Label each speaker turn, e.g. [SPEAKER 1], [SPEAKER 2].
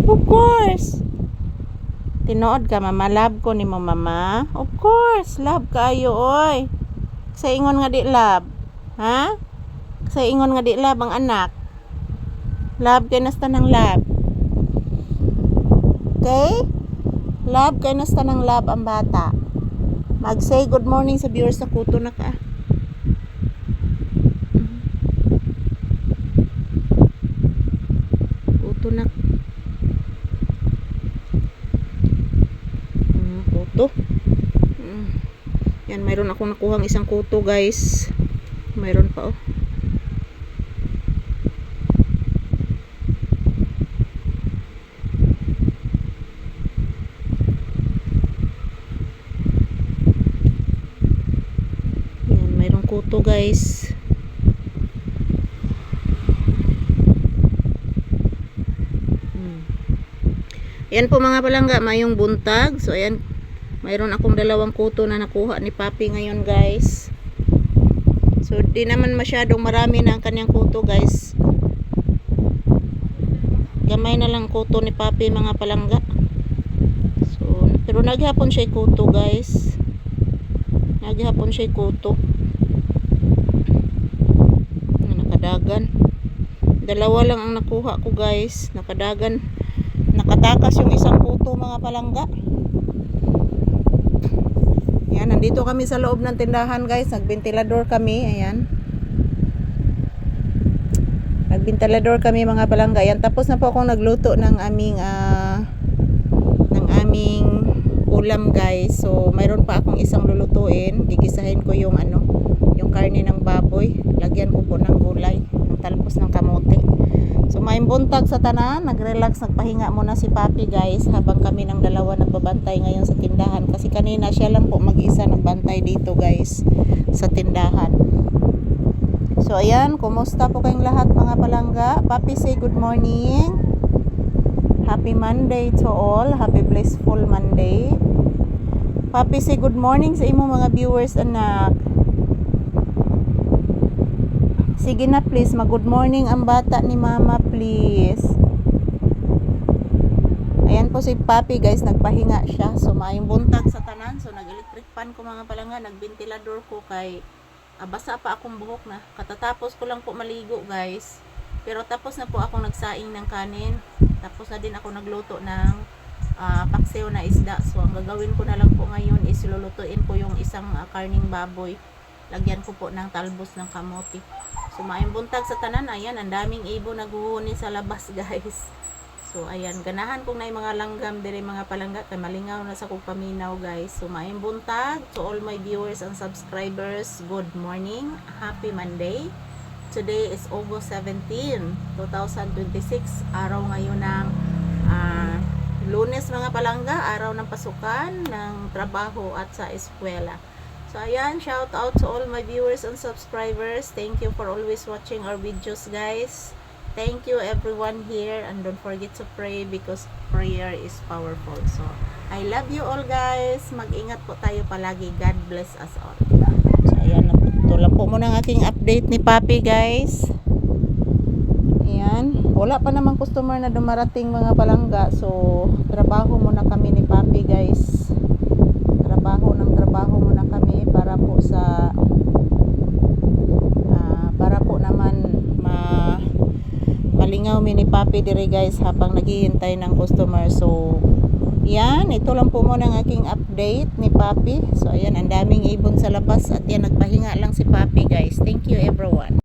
[SPEAKER 1] Of course. Tinuod ka, mama. Love ko ni mo, mama. Of course. Love kayo, oy. Sa ingon nga di love. Ha? Sa ingon nga di love ang anak. Love kay nasta ng love. Okay? Love kay nasta ng love ang bata. Mag-say good morning sa viewers sa kuto na ka. Kuto na. Kuto. Yan, mayroon akong nakuhang isang kuto, guys. Mayroon pa, oh. Yan, mayroong kuto, guys. Ayan po mga palangga, mayong buntag. So ayan, mayroon akong dalawang kuto na nakuha ni Papi ngayon, guys. So di naman masyadong marami na ang kanyang kuto, guys. Gamay na lang kuto ni Papi mga palangga. So pero naghapon siya kuto, guys. Naghapon siya kuto. Nakadagan. Dalawa lang ang nakuha ko, guys. Nakadagan. Nakatakas yung isang kuto mga palangga. Ayan, nandito kami sa loob ng tindahan, guys. Nagbentilador kami. Ayan. Nagbentilador kami mga palangga. Ayan, tapos na po akong nagluto ng aming ulam, guys. So mayroon pa akong isang lulutuin. Gigisahin ko yung yung karne ng baboy. Lagyan ko po ng gulay, ng talpos ng kamote. So may buntag sa tanan, nag-relax, nagpahinga muna si Papi, guys, habang kami ng dalawa nagbabantay ngayon sa tindahan. Kasi kanina siya lang po mag-isa nagbantay dito, guys, sa tindahan. So ayan, kumusta po kayong lahat mga palangga? Papi, say good morning. Happy Monday to all. Happy blissful Monday. Papi, say good morning sa imo mga viewers, anak. Sige na, please. Mag-good morning ang bata ni mama, please. Ayan po si Papi, guys. Nagpahinga siya. So, maayong buntag sa tanan. So, nag-electric fan ko mga palangga. Nagbentilador ko kay basa pa akong buhok na. Katatapos ko lang po maligo, guys. Pero tapos na po akong nagsaing ng kanin. Tapos na din ako nagluto ng paksiw na isda. So, ang gagawin ko na lang po ngayon is lulutuin po yung isang karning baboy. Lagyan ko po ng talbos ng kamote. So, maayong buntag sa tanan. Ayan, ang daming ibon naguhuni sa labas, guys. So, ayan, ganahan kong na yung mga langgam dire mga palangga. Kaya malingaw na sa kong paminaw, guys. So, maayong buntag to all my viewers and subscribers. Good morning. Happy Monday. Today is August 17, 2026. Araw ngayon ng Lunes mga palangga. Araw ng pasukan, ng trabaho at sa eskwela. So ayan, shout out to all my viewers and subscribers. Thank you for always watching our videos, guys. Thank you everyone here, and don't forget to pray because prayer is powerful. So I love you all, guys. Mag-ingat po tayo palagi. God bless us all. So ayan, ito lang po muna ang aking update ni Papi, guys. Ayan, wala pa namang customer na dumarating mga palangga. So trabaho muna kami ni Papi, guys. Trabaho muna kami para po sa para po naman malingaw ni Papi dire, guys, habang naghihintay ng customer. So yan, ito lang po muna ang aking update ni Papi. So ayan, ang daming ibon sa labas at yan, nagpahinga lang si Papi, guys. Thank you everyone.